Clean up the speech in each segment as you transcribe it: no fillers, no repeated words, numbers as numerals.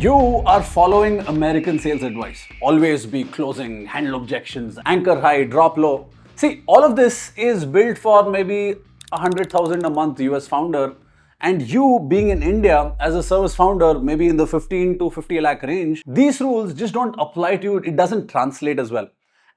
You are following American sales advice. Always be closing, handle objections, anchor high, drop low. See, all of this is built for maybe 100,000 a month US founder, and you being in India as a service founder, maybe in the 15 to 50 lakh range, these rules just don't apply to you. It doesn't translate as well.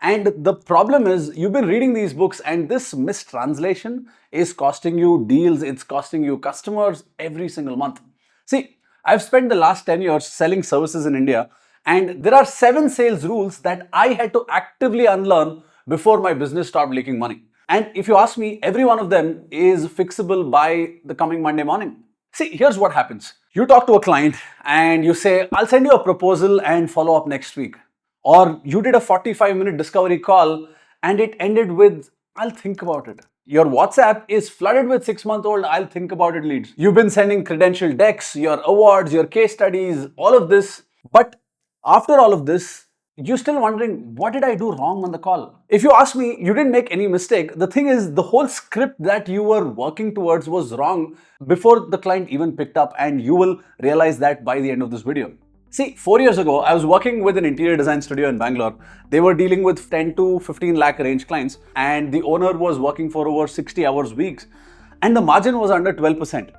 And the problem is, you've been reading these books, and this mistranslation is costing you deals, it's costing you customers every single month. See, I've spent the last 10 years selling services in India, and there are 7 sales rules that I had to actively unlearn before my business started making money. And if you ask me, every one of them is fixable by the coming Monday morning. See, here's what happens. You talk to a client and you say, I'll send you a proposal and follow up next week. Or you did a 45-minute discovery call and it ended with, I'll think about it. Your WhatsApp is flooded with 6-month-old I'll think about it leads. You've been sending credential decks, your awards, your case studies, all of this. But after all of this, you're still wondering, what did I do wrong on the call? If you ask me, you didn't make any mistake. The thing is, the whole script that you were working towards was wrong before the client even picked up, and you will realize that by the end of this video. See, 4 years ago, I was working with an interior design studio in Bangalore. They were dealing with 10 to 15 lakh range clients, and the owner was working for over 60 hours weeks, and the margin was under 12%.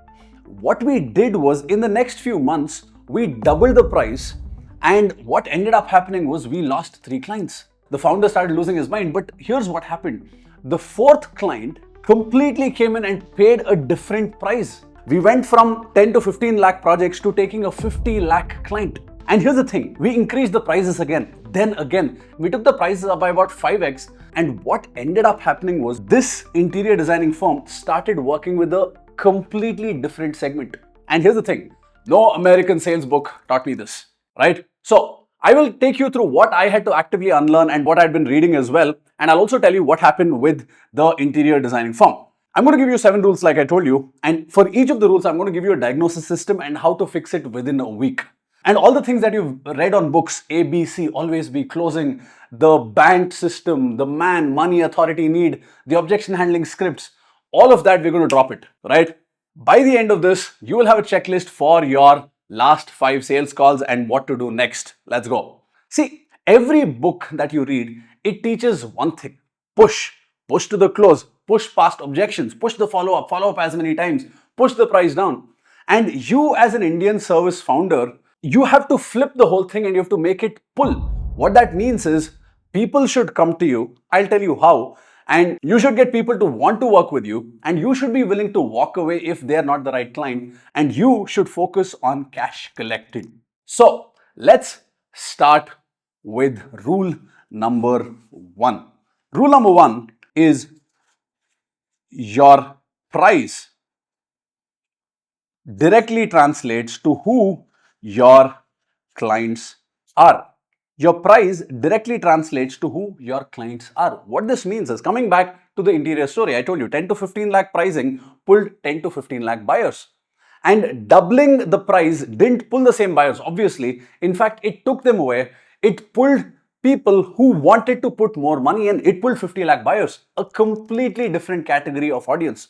What we did was, in the next few months, we doubled the price, and what ended up happening was we lost 3 clients. The founder started losing his mind, but here's what happened. The 4th client completely came in and paid a different price. We went from 10 to 15 lakh projects to taking a 50 lakh client. And here's the thing, we increased the prices again. Then again, we took the prices up by about 5x. And what ended up happening was, this interior designing firm started working with a completely different segment. And here's the thing, no American sales book taught me this, right? So I will take you through what I had to actively unlearn and what I'd been reading as well. And I'll also tell you what happened with the interior designing firm. I'm going to give you 7 rules like I told you, and for each of the rules, I'm going to give you a diagnosis system and how to fix it within a week. And all the things that you've read on books, ABC, always be closing, the BANT system, the man, money, authority, need, the objection handling scripts, all of that we're going to drop it, right? By the end of this, you will have a checklist for your last 5 sales calls and what to do next. Let's go. See, every book that you read, it teaches one thing, push to the close, push past objections, push the follow up as many times, push the price down. And you as an Indian service founder, you have to flip the whole thing and you have to make it pull. What that means is, people should come to you, I'll tell you how, and you should get people to want to work with you, and you should be willing to walk away if they're not the right client, and you should focus on cash collecting. So let's start with rule number 1. Rule number 1 is, your price directly translates to who your clients are. Your price directly translates to who your clients are. What this means is, coming back to the interior story, I told you 10 to 15 lakh pricing pulled 10 to 15 lakh buyers. And doubling the price didn't pull the same buyers, obviously. In fact, it took them away. It pulled people who wanted to put more money in. It pulled 50 lakh buyers, a completely different category of audience.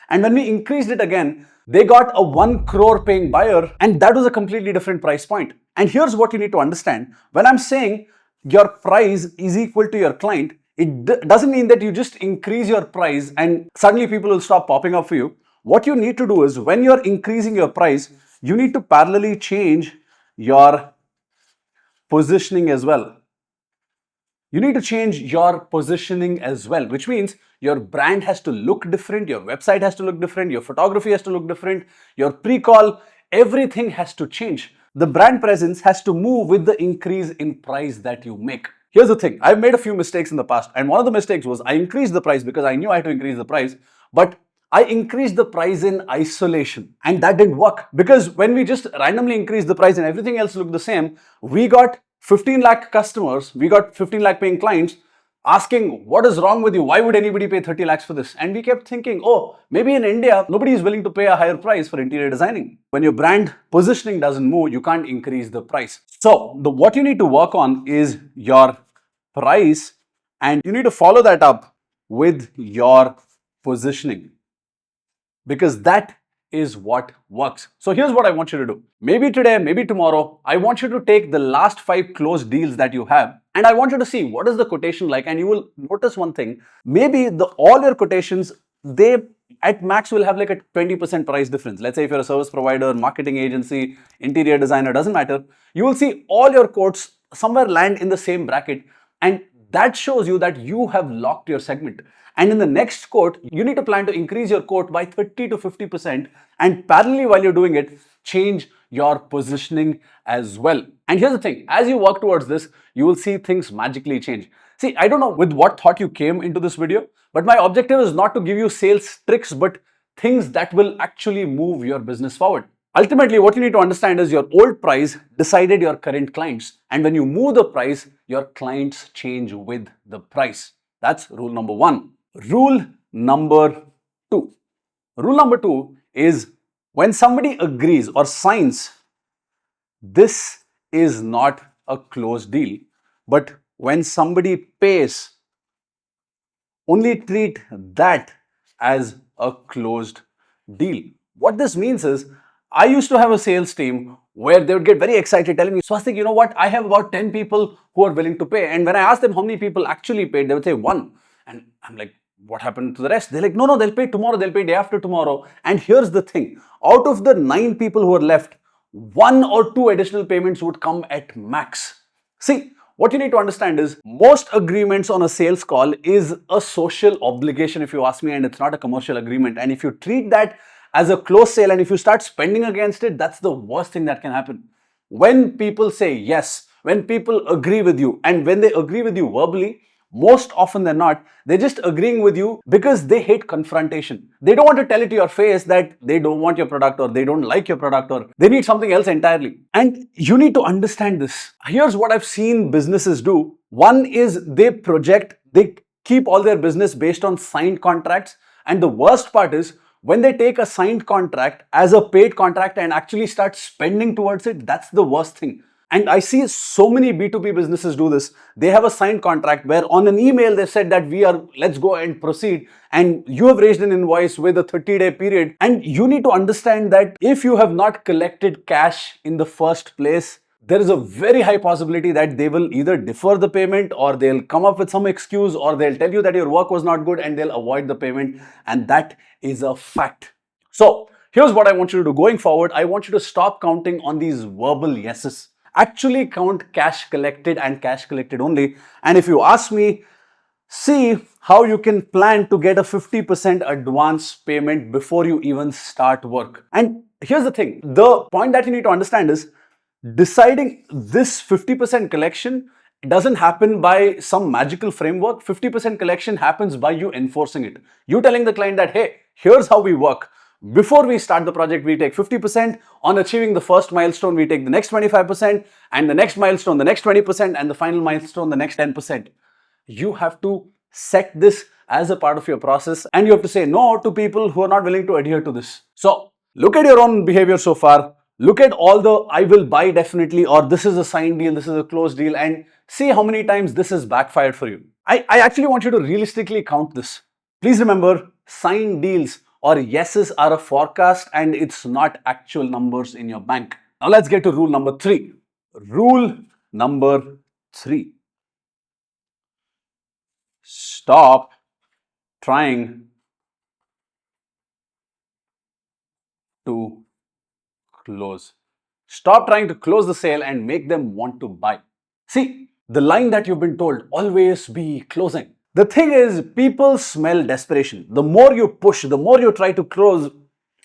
And when we increased it again, they got a 1 crore paying buyer, and that was a completely different price point. And here's what you need to understand. When I'm saying your price is equal to your client, it doesn't mean that you just increase your price and suddenly people will stop popping up for you. What you need to do is, when you're increasing your price, you need to parallelly change your positioning as well. You need to change your positioning as well, which means your brand has to look different, your website has to look different, your photography has to look different, your pre-call, everything has to change. The brand presence has to move with the increase in price that you make. Here's the thing, I've made a few mistakes in the past, and one of the mistakes was, I increased the price because I knew I had to increase the price, but I increased the price in isolation, and that didn't work, because when we just randomly increased the price and everything else looked the same, we got 15 lakh customers, we got 15 lakh paying clients asking, what is wrong with you? Why would anybody pay 30 lakhs for this? And we kept thinking, oh, maybe in India, nobody is willing to pay a higher price for interior designing. When your brand positioning doesn't move, you can't increase the price. So what you need to work on is your price, and you need to follow that up with your positioning, because that is what works. So here's what I want you to do. Maybe today, maybe tomorrow, I want you to take the last 5 closed deals that you have and I want you to see what is the quotation like, and you will notice one thing. Maybe all your quotations, they at max will have like a 20% price difference. Let's say if you're a service provider, marketing agency, interior designer, doesn't matter. You will see all your quotes somewhere land in the same bracket, and that shows you that you have locked your segment. And in the next quote, you need to plan to increase your quote by 30 to 50%, and parallelly while you're doing it, change your positioning as well. And here's the thing, as you work towards this, you will see things magically change. See, I don't know with what thought you came into this video, but my objective is not to give you sales tricks, but things that will actually move your business forward. Ultimately, what you need to understand is your old price decided your current clients. And when you move the price, your clients change with the price. That's rule number 1. Rule number 2. Rule number 2 is when somebody agrees or signs, this is not a closed deal. But when somebody pays, only treat that as a closed deal. What this means is, I used to have a sales team where they would get very excited telling me, Swastik, you know what? I have about 10 people who are willing to pay. And when I asked them how many people actually paid, they would say 1. And I'm like, what happened to the rest? They're like, no, they'll pay tomorrow, they'll pay day after tomorrow. And here's the thing, out of the 9 people who are left, 1 or 2 additional payments would come at max. See, what you need to understand is most agreements on a sales call is a social obligation, if you ask me, and it's not a commercial agreement. And if you treat that as a closed sale and if you start spending against it, that's the worst thing that can happen. When people say yes, when people agree with you, and when they agree with you verbally, most often than not, they're just agreeing with you because they hate confrontation. They don't want to tell it to your face that they don't want your product or they don't like your product or they need something else entirely. And you need to understand this. Here's what I've seen businesses do. One is they keep all their business based on signed contracts. And the worst part is when they take a signed contract as a paid contract and actually start spending towards it, that's the worst thing. And I see so many B2B businesses do this. They have a signed contract where on an email they said that let's go and proceed, and you have raised an invoice with a 30-day period. And you need to understand that if you have not collected cash in the first place, there is a very high possibility that they will either defer the payment or they'll come up with some excuse or they'll tell you that your work was not good and they'll avoid the payment. And that is a fact. So here's what I want you to do going forward. I want you to stop counting on these verbal yeses. Actually count cash collected and cash collected only. And if you ask me, see how you can plan to get a 50% advance payment before you even start work. And here's the thing, the point that you need to understand is deciding this 50% collection doesn't happen by some magical framework. 50% collection happens by you enforcing it. You telling the client that, hey, here's how we work. Before we start the project, we take 50%. On achieving the first milestone, we take the next 25%, and the next milestone, the next 20%, and the final milestone, the next 10%. You have to set this as a part of your process, and you have to say no to people who are not willing to adhere to this. So look at your own behavior so far. Look at all the I will buy definitely, or this is a signed deal, this is a closed deal, and see how many times this has backfired for you. I actually want you to realistically count this. Please remember, signed deals or yeses are a forecast and it's not actual numbers in your bank. Now let's get to rule number 3. Rule number 3. Stop trying to close. Stop trying to close the sale and make them want to buy. See, the line that you've been told, always be closing. The thing is, people smell desperation. The more you push, the more you try to close,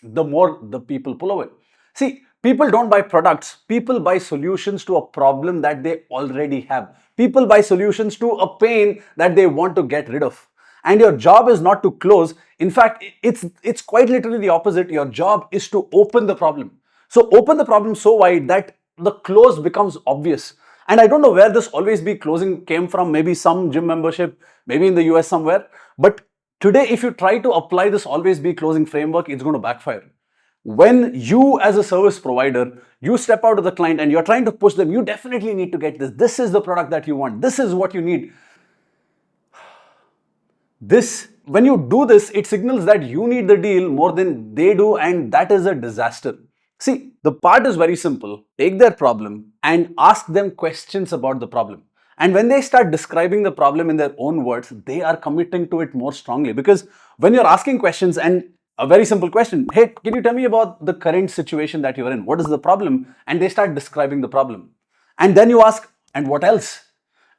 the more the people pull away. See, people don't buy products. People buy solutions to a problem that they already have. People buy solutions to a pain that they want to get rid of. And your job is not to close. In fact, it's quite literally the opposite. Your job is to open the problem. So open the problem so wide that the close becomes obvious. And I don't know where this always be closing came from, maybe some gym membership, maybe in the US somewhere. But today, if you try to apply this always be closing framework, it's going to backfire. When you as a service provider, you step out to the client and you're trying to push them, you definitely need to get this. This is the product that you want. This is what you need. This when you do this, it signals that you need the deal more than they do, and that is a disaster. See, the part is very simple. Take their problem and ask them questions about the problem. And when they start describing the problem in their own words, they are committing to it more strongly. Because when you're asking questions, and a very simple question, hey, can you tell me about the current situation that you're in? What is the problem? And they start describing the problem. And then you ask, and what else?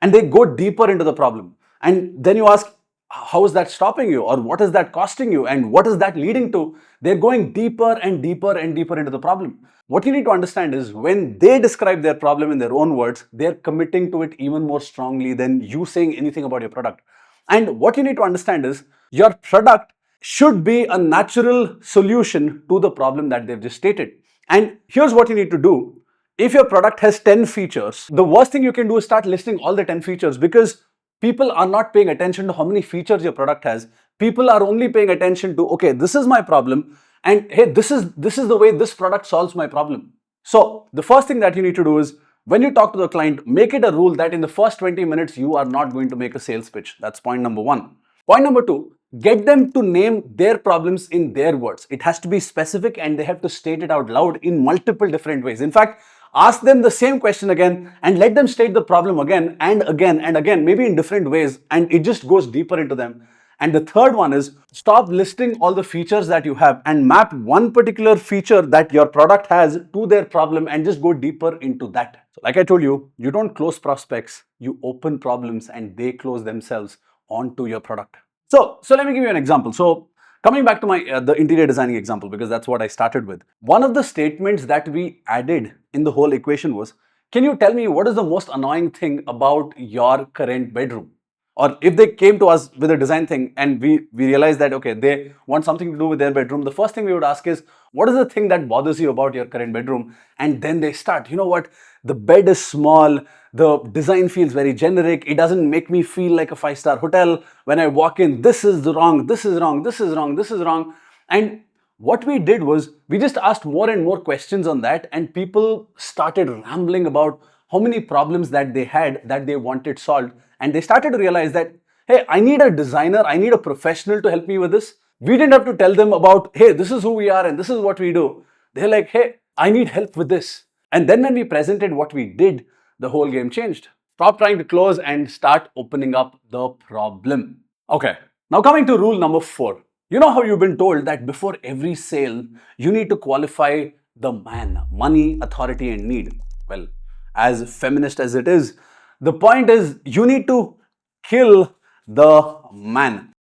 And they go deeper into the problem. And then you ask, how is that stopping you, or what is that costing you, and what is that leading to? They're going deeper and deeper and deeper into the problem. What you need to understand is when they describe their problem in their own words, they're committing to it even more strongly than you saying anything about your product. And what you need to understand is your product should be a natural solution to the problem that they've just stated. And here's what you need to do. If your product has 10 features, the worst thing you can do is start listing all the 10 features, because people are not paying attention to how many features your product has. People are only paying attention to, okay, this is my problem, and hey, this is the way this product solves my problem. So the first thing that you need to do is, when you talk to the client, make it a rule that in the first 20 minutes, you are not going to make a sales pitch. That's point number one. Point number two, get them to name their problems in their words. It has to be specific, and they have to state it out loud in multiple different ways. In fact, ask them the same question again and let them state the problem again and again and again, maybe in different ways, and it just goes deeper into them. And the third one is, stop listing all the features that you have and map one particular feature that your product has to their problem and just go deeper into that. So like I told you, you don't close prospects, you open problems and they close themselves onto your product. So let me give you an example. So coming back to my the interior designing example, because that's what I started with. One of the statements that we added in the whole equation was, can you tell me what is the most annoying thing about your current bedroom? Or if they came to us with a design thing and we realized that, okay, they want something to do with their bedroom, the first thing we would ask is, what is the thing that bothers you about your current bedroom? And then they start, you know what, the bed is small, the design feels very generic, it doesn't make me feel like a 5-star hotel. When I walk in, this is wrong, this is wrong, this is wrong, this is wrong. And what we did was, we just asked more and more questions on that, and people started rambling about how many problems that they had that they wanted solved. And they started to realize that, hey, I need a designer, I need a professional to help me with this. We didn't have to tell them about, hey, this is who we are and this is what we do. They're like, hey, I need help with this. And then when we presented what we did, the whole game changed. Stop trying to close and start opening up the problem. Okay, now coming to rule number 4. You know how you've been told that before every sale, you need to qualify the man, money, authority, and need. Well, as feminist as it is, the point is you need to kill the man.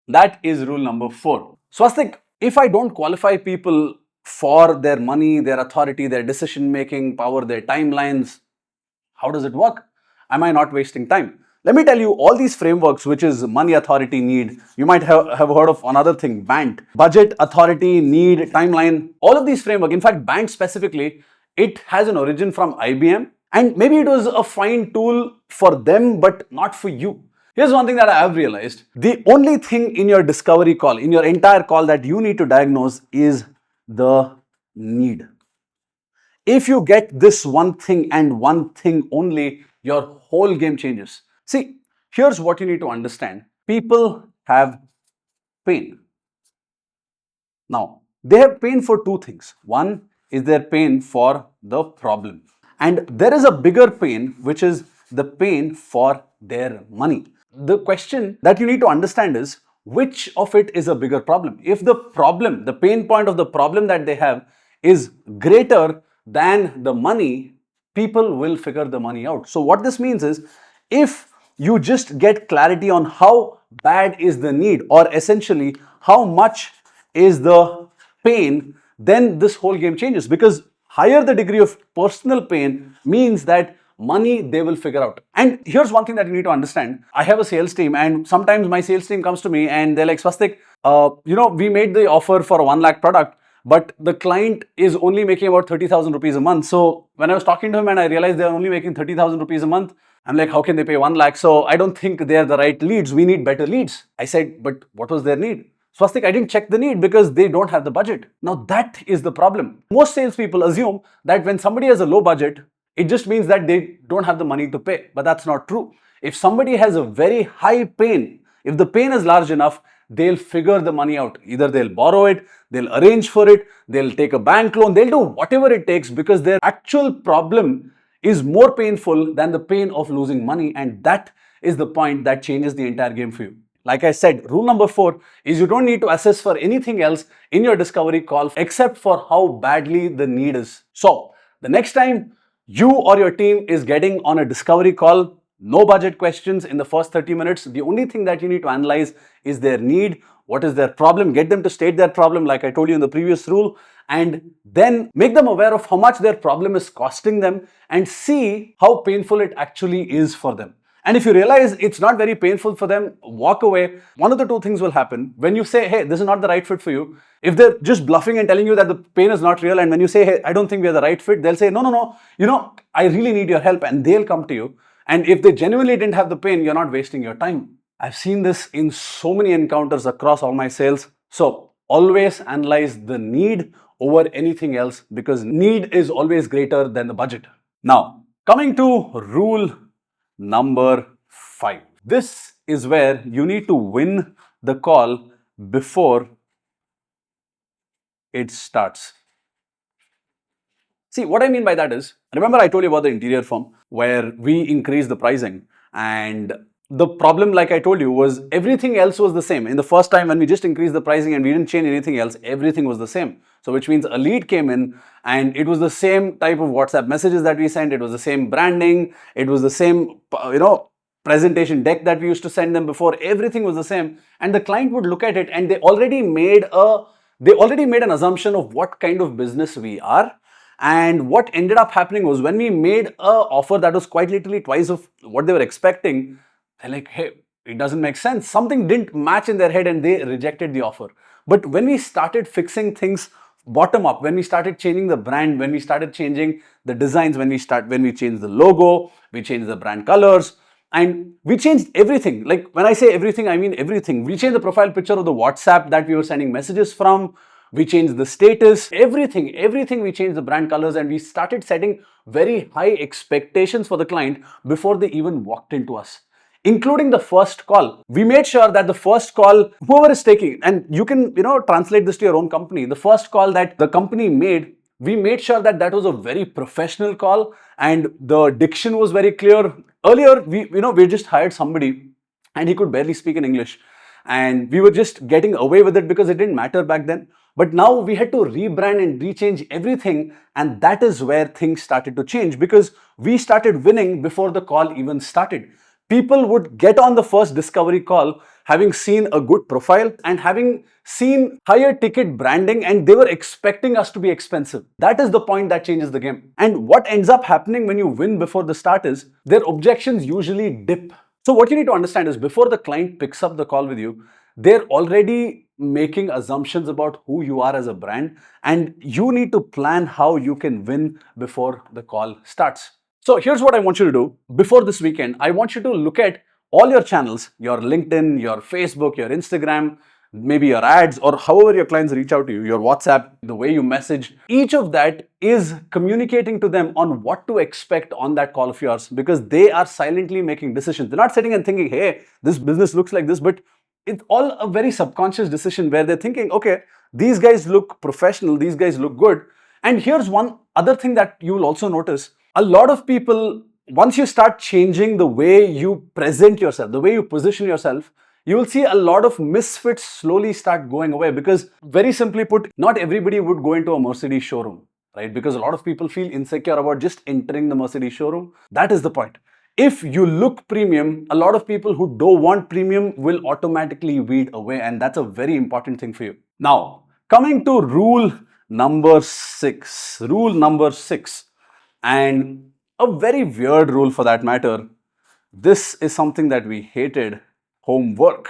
That is rule number 4. Swastik, if I don't qualify people for their money, their authority, their decision-making power, their timelines, how does it work? Am I not wasting time? Let me tell you, all these frameworks, which is money, authority, need, you might have heard of another thing, BANT, budget, authority, need, timeline, all of these frameworks, in fact, BANT specifically, it has an origin from IBM, and maybe it was a fine tool for them, but not for you. Here's one thing that I have realized. The only thing in your discovery call, in your entire call, that you need to diagnose is the need. If you get this one thing and one thing only, your whole game changes. See, here's what you need to understand. People have pain. Now, they have pain for two things. One is their pain for the problem. And there is a bigger pain, which is the pain for their money. The question that you need to understand is, which of it is a bigger problem? If the problem, the pain point of the problem that they have is greater than the money, people will figure the money out. So what this means is, if you just get clarity on how bad is the need, or essentially how much is the pain, then this whole game changes, because higher the degree of personal pain means that money they will figure out. And here's one thing that you need to understand. I have a sales team, and sometimes my sales team comes to me and they're like, Swastik, we made the offer for a 1 lakh product, but the client is only making about 30,000 rupees a month. So when I was talking to him and I realized they're only making 30,000 rupees a month, I'm like, how can they pay 1 lakh? So I don't think they're the right leads. We need better leads. I said, but what was their need? Swastik, I didn't check the need because they don't have the budget. Now that is the problem. Most salespeople assume that when somebody has a low budget, it just means that they don't have the money to pay. But that's not true. If somebody has a very high pain, if the pain is large enough, they'll figure the money out. Either they'll borrow it, they'll arrange for it, they'll take a bank loan, they'll do whatever it takes because their actual problem is more painful than the pain of losing money, and that is the point that changes the entire game for you. Like I said, rule number 4 is you don't need to assess for anything else in your discovery call except for how badly the need is. So, the next time you or your team is getting on a discovery call, no budget questions in the first 30 minutes. The only thing that you need to analyze is their need, what is their problem, get them to state their problem like I told you in the previous rule, and then make them aware of how much their problem is costing them and see how painful it actually is for them. And if you realize it's not very painful for them, walk away. One of the two things will happen. When you say, hey, this is not the right fit for you, if they're just bluffing and telling you that the pain is not real, and when you say, hey, I don't think we are the right fit, they'll say, no, I really need your help, and they'll come to you. And if they genuinely didn't have the pain, you're not wasting your time. I've seen this in so many encounters across all my sales. So always analyze the need over anything else because need is always greater than the budget. Now, coming to rule number 5. This is where you need to win the call before it starts. See, what I mean by that is, remember I told you about the interior firm where we increased the pricing, and the problem, like I told you, was everything else was the same. In the first time when we just increased the pricing and we didn't change anything else, everything was the same. So which means a lead came in and it was the same type of WhatsApp messages that we sent, it was the same branding, it was the same, presentation deck that we used to send them before, everything was the same. And the client would look at it and they already made an assumption of what kind of business we are. And what ended up happening was when we made an offer that was quite literally twice of what they were expecting, they're like, hey, it doesn't make sense. Something didn't match in their head and they rejected the offer. But when we started fixing things bottom up, when we started changing the brand, when we started changing the designs, when we changed the logo, we changed the brand colors, and we changed everything. Like when I say everything, I mean everything. We changed the profile picture of the WhatsApp that we were sending messages from. We changed the status, everything we changed the brand colors, and we started setting very high expectations for the client before they even walked into us, including the first call. We made sure that the first call, whoever is taking, and you can, translate this to your own company, the first call that the company made, we made sure that that was a very professional call and the diction was very clear. Earlier, we just hired somebody and he could barely speak in English. And we were just getting away with it because it didn't matter back then. But now we had to rebrand and rechange everything, and that is where things started to change because we started winning before the call even started. People would get on the first discovery call having seen a good profile and having seen higher ticket branding, and they were expecting us to be expensive. That is the point that changes the game. And what ends up happening when you win before the start is their objections usually dip. So what you need to understand is before the client picks up the call with you, they're already making assumptions about who you are as a brand, and you need to plan how you can win before the call starts. So here's what I want you to do. Before this weekend, I want you to look at all your channels, your LinkedIn, your Facebook, your Instagram, maybe your ads, or however your clients reach out to you, your WhatsApp, the way you message. Each of that is communicating to them on what to expect on that call of yours because they are silently making decisions. They're not sitting and thinking, hey, this business looks like this, but it's all a very subconscious decision where they're thinking, okay, these guys look professional, these guys look good. And here's one other thing that you will also notice. A lot of people, once you start changing the way you present yourself, the way you position yourself, you will see a lot of misfits slowly start going away because, very simply put, not everybody would go into a Mercedes showroom, right? Because a lot of people feel insecure about just entering the Mercedes showroom. That is the point. If you look premium, a lot of people who don't want premium will automatically weed away, and that's a very important thing for you. Now, coming to rule number 6. Rule number 6. And a very weird rule for that matter. This is something that we hated. Homework.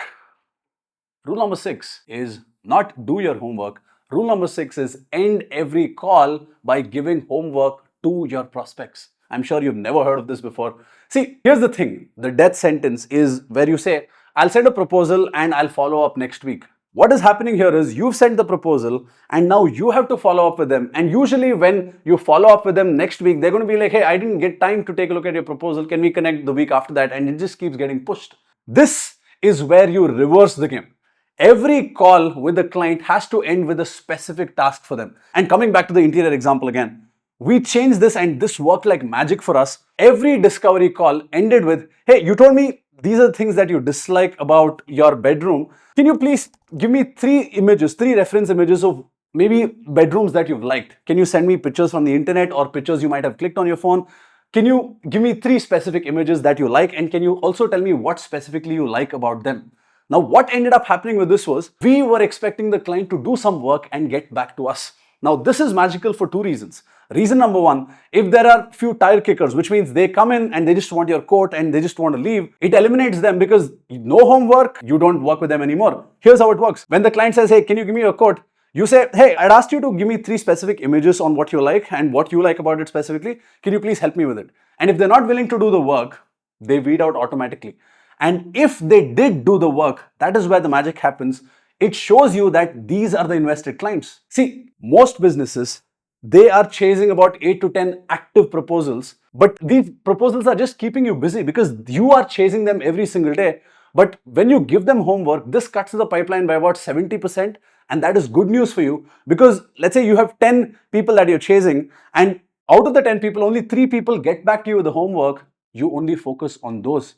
Rule number 6 is not do your homework. Rule number 6 is end every call by giving homework to your prospects. I'm sure you've never heard of this before. See, here's the thing. The death sentence is where you say, I'll send a proposal and I'll follow up next week. What is happening here is you've sent the proposal and now you have to follow up with them. And usually when you follow up with them next week, they're going to be like, hey, I didn't get time to take a look at your proposal. Can we connect the week after that? And it just keeps getting pushed. This is where you reverse the game. Every call with the client has to end with a specific task for them. And coming back to the interior example again, we changed this and this worked like magic for us. Every discovery call ended with, hey, you told me these are the things that you dislike about your bedroom. Can you please give me three reference images of maybe bedrooms that you've liked? Can you send me pictures from the internet or pictures you might have clicked on your phone? Can you give me three specific images that you like? And can you also tell me what specifically you like about them? Now, what ended up happening with this was we were expecting the client to do some work and get back to us. Now, this is magical for two reasons. Reason number one, if there are few tire kickers, which means they come in and they just want your quote and they just want to leave, it eliminates them because no homework, you don't work with them anymore. Here's how it works. When the client says, hey, can you give me your quote? You say, hey, I'd asked you to give me three specific images on what you like and what you like about it specifically. Can you please help me with it? And if they're not willing to do the work, they weed out automatically. And if they did do the work, that is where the magic happens. It shows you that these are the invested clients. See, most businesses, they are chasing about 8 to 10 active proposals, but these proposals are just keeping you busy because you are chasing them every single day. But when you give them homework, this cuts the pipeline by about 70%, and that is good news for you because let's say you have 10 people that you're chasing, and out of the 10 people, only 3 people get back to you with the homework. You only focus on those,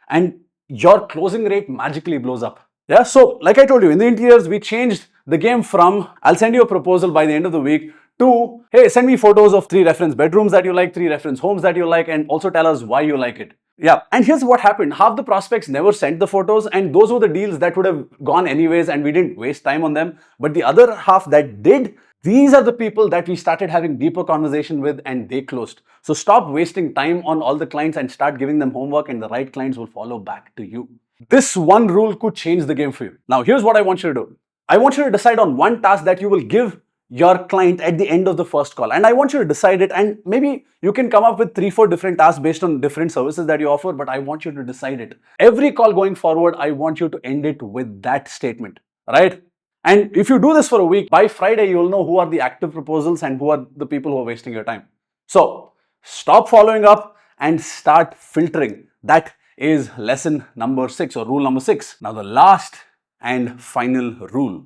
and your closing rate magically blows up. Yeah, so like I told you, in the interiors, we changed the game from I'll send you a proposal by the end of the week to, hey, send me photos of 3 reference bedrooms that you like, 3 reference homes that you like, and also tell us why you like it. Yeah, and here's what happened. Half the prospects never sent the photos, and those were the deals that would have gone anyways, and we didn't waste time on them. But the other half that did, these are the people that we started having deeper conversation with and they closed. So stop wasting time on all the clients and start giving them homework, and the right clients will follow back to you. This one rule could change the game for you. Now, here's what I want you to do. I want you to decide on one task that you will give your client at the end of the first call. And I want you to decide it, and maybe you can come up with 3-4 different tasks based on different services that you offer, but I want you to decide it. Every call going forward, I want you to end it with that statement, right? And if you do this for a week, by Friday, you'll know who are the active proposals and who are the people who are wasting your time. So stop following up and start filtering. That is lesson number 6 or rule number 6. Now the last and final rule.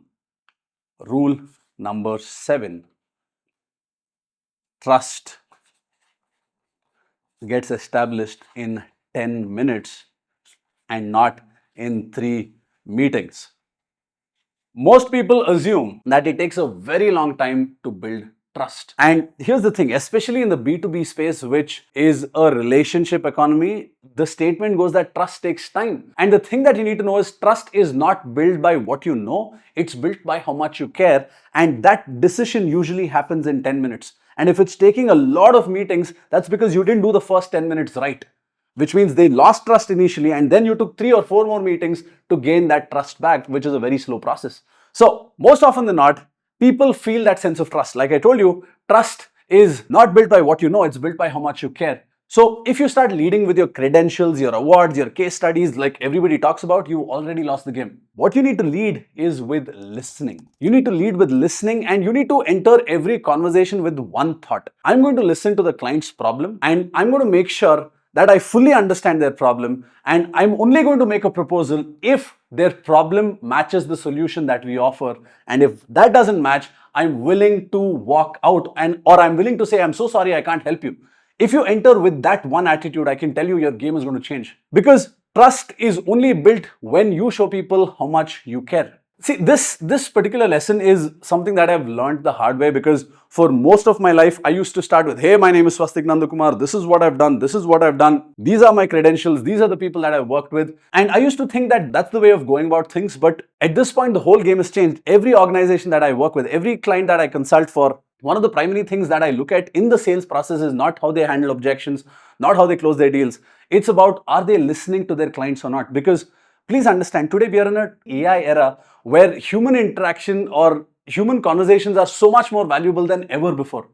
Rule number 7. Trust gets established in 10 minutes and not in 3 meetings. Most people assume that it takes a very long time to build trust. And here's the thing, especially in the B2B space, which is a relationship economy, the statement goes that trust takes time. And the thing that you need to know is trust is not built by what you know, it's built by how much you care. And that decision usually happens in 10 minutes. And if it's taking a lot of meetings, that's because you didn't do the first 10 minutes right, which means they lost trust initially, and then you took 3 or 4 more meetings to gain that trust back, which is a very slow process. So most often than not, people feel that sense of trust. Like I told you, trust is not built by what you know, it's built by how much you care. So if you start leading with your credentials, your awards, your case studies, like everybody talks about, you already lost the game. What you need to lead is with listening. You need to lead with listening, and you need to enter every conversation with one thought. I'm going to listen to the client's problem, and I'm going to make sure that I fully understand their problem, and I'm only going to make a proposal if their problem matches the solution that we offer. And if that doesn't match, I'm willing to walk out, or I'm willing to say, I'm so sorry, I can't help you. If you enter with that one attitude, I can tell you your game is going to change, because trust is only built when you show people how much you care. See, this particular lesson is something that I've learned the hard way, because for most of my life, I used to start with, hey, my name is Swastik Nandakumar, this is what I've done, this is what I've done, these are my credentials, these are the people that I've worked with. And I used to think that that's the way of going about things. But at this point, the whole game has changed. Every organization that I work with, every client that I consult for, one of the primary things that I look at in the sales process is not how they handle objections, not how they close their deals. It's about, are they listening to their clients or not? Because please understand, today we are in an AI era where human interaction or human conversations are so much more valuable than ever before.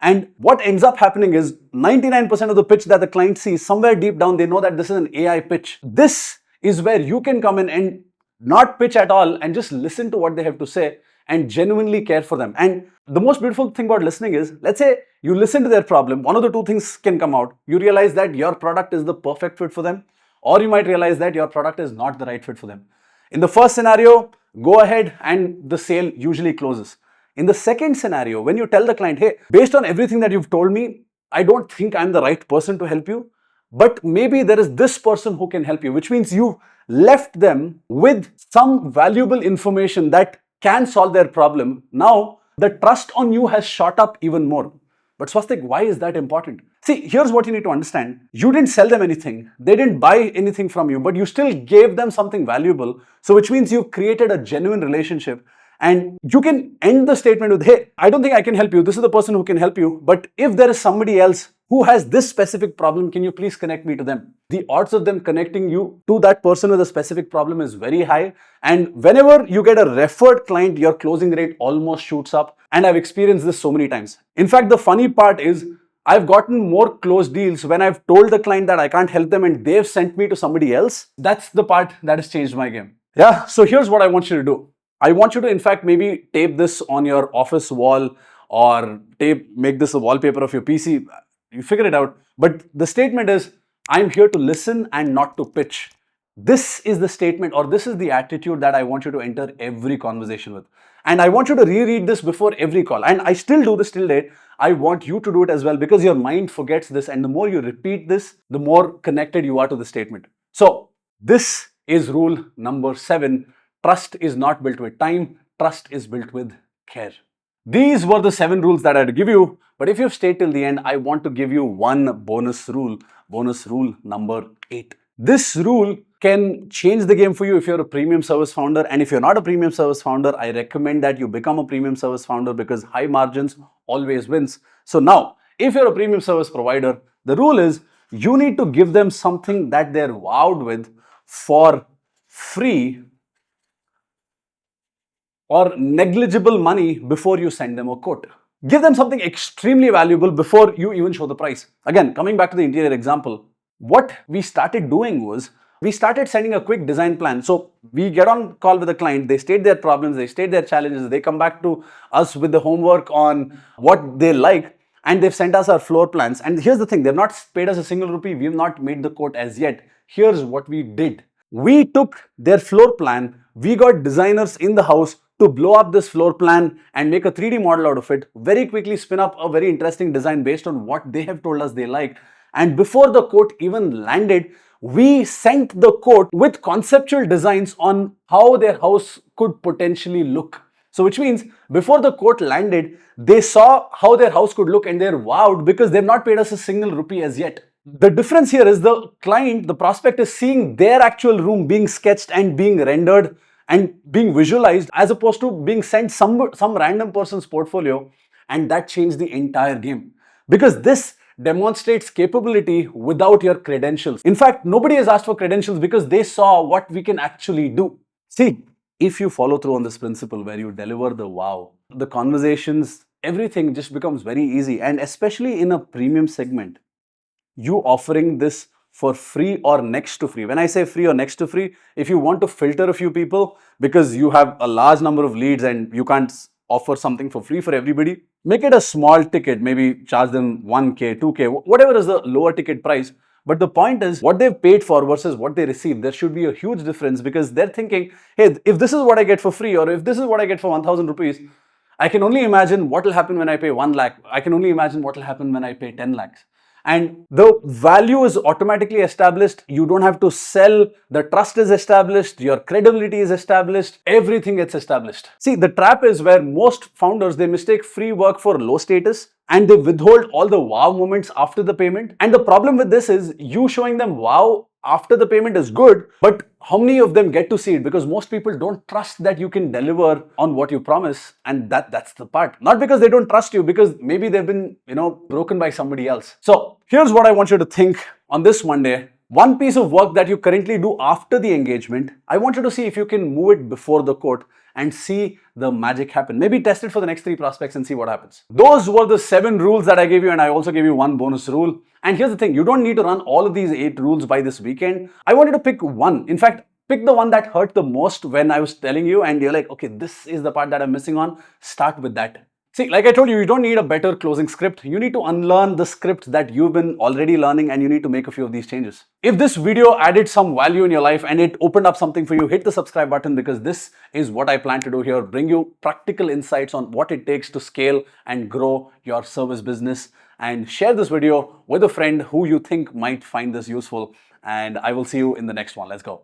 And what ends up happening is 99% of the pitch that the client sees, somewhere deep down, they know that this is an AI pitch. This is where you can come in and not pitch at all and just listen to what they have to say and genuinely care for them. And the most beautiful thing about listening is, let's say you listen to their problem, one of the 2 things can come out. You realize that your product is the perfect fit for them, or you might realize that your product is not the right fit for them. In the first scenario, go ahead and the sale usually closes. In the second scenario, when you tell the client, hey, based on everything that you've told me, I don't think I'm the right person to help you, but maybe there is this person who can help you, which means you left them with some valuable information that can solve their problem. Now, the trust on you has shot up even more. But Swastik, why is that important? See, here's what you need to understand. You didn't sell them anything. They didn't buy anything from you, but you still gave them something valuable. So which means you've created a genuine relationship. And you can end the statement with, hey, I don't think I can help you. This is the person who can help you. But if there is somebody else who has this specific problem, can you please connect me to them? The odds of them connecting you to that person with a specific problem is very high. And whenever you get a referred client, your closing rate almost shoots up. And I've experienced this so many times. In fact, the funny part is I've gotten more closed deals when I've told the client that I can't help them and they've sent me to somebody else. That's the part that has changed my game. Yeah, so here's what I want you to do. I want you to, in fact, maybe tape this on your office wall or make this a wallpaper of your PC. You figure it out. But the statement is, I'm here to listen and not to pitch. This is the statement, or this is the attitude that I want you to enter every conversation with. And I want you to reread this before every call. And I still do this till date. I want you to do it as well, because your mind forgets this. And the more you repeat this, the more connected you are to the statement. So this is rule number 7. Trust is not built with time. Trust is built with care. These were the 7 rules that I had to give you. But if you've stayed till the end, I want to give you one bonus rule number 8. This rule can change the game for you if you're a premium service founder. And if you're not a premium service founder, I recommend that you become a premium service founder, because high margins always wins. So now, if you're a premium service provider, the rule is you need to give them something that they're wowed with for free or negligible money before you send them a quote. Give them something extremely valuable before you even show the price. Again, coming back to the interior example, what we started doing was we started sending a quick design plan. So we get on call with the client, they state their problems, they state their challenges, they come back to us with the homework on what they like, and they've sent us our floor plans. And here's the thing, they've not paid us a single rupee, we've not made the quote as yet. Here's what we did. We took their floor plan, we got designers in the house to blow up this floor plan and make a 3D model out of it, very quickly spin up a very interesting design based on what they have told us they like. And before the quote even landed, we sent the quote with conceptual designs on how their house could potentially look. So which means before the quote landed, they saw how their house could look and they're wowed because they've not paid us a single rupee as yet. The difference here is the client, the prospect, is seeing their actual room being sketched and being rendered and being visualized, as opposed to being sent some random person's portfolio. And that changed the entire game, because this demonstrates capability without your credentials. In fact, nobody has asked for credentials because they saw what we can actually do. See, if you follow through on this principle where you deliver the wow, the conversations, everything just becomes very easy. And especially in a premium segment, you offering this for free or next to free. When I say free or next to free, if you want to filter a few people because you have a large number of leads and you can't offer something for free for everybody, make it a small ticket, maybe charge them 1K, 2K, whatever is the lower ticket price. But the point is what they've paid for versus what they receive. There should be a huge difference, because they're thinking, hey, if this is what I get for free, or if this is what I get for 1,000 rupees, I can only imagine what will happen when I pay 1 lakh. I can only imagine what will happen when I pay 10 lakhs. And the value is automatically established. You don't have to sell. The trust is established. Your credibility is established. Everything gets established. See, the trap is where most founders, they mistake free work for low status and they withhold all the wow moments after the payment. And the problem with this is you showing them wow after the payment is good, but how many of them get to see it? Because most people don't trust that you can deliver on what you promise, and that's the part. Not because they don't trust you, because maybe they've been, broken by somebody else. So here's what I want you to think on this Monday. One piece of work that you currently do after the engagement, I want you to see if you can move it before the quote and see the magic happen. Maybe test it for the next 3 prospects and see what happens. Those were the 7 rules that I gave you, and I also gave you one bonus rule. And here's the thing, you don't need to run all of these 8 rules by this weekend. I want you to pick one. In fact, pick the one that hurt the most when I was telling you and you're like, okay, this is the part that I'm missing on. Start with that. See, like I told you, you don't need a better closing script. You need to unlearn the script that you've been already learning, and you need to make a few of these changes. If this video added some value in your life and it opened up something for you, hit the subscribe button, because this is what I plan to do here, bring you practical insights on what it takes to scale and grow your service business. And share this video with a friend who you think might find this useful. And I will see you in the next one. Let's go.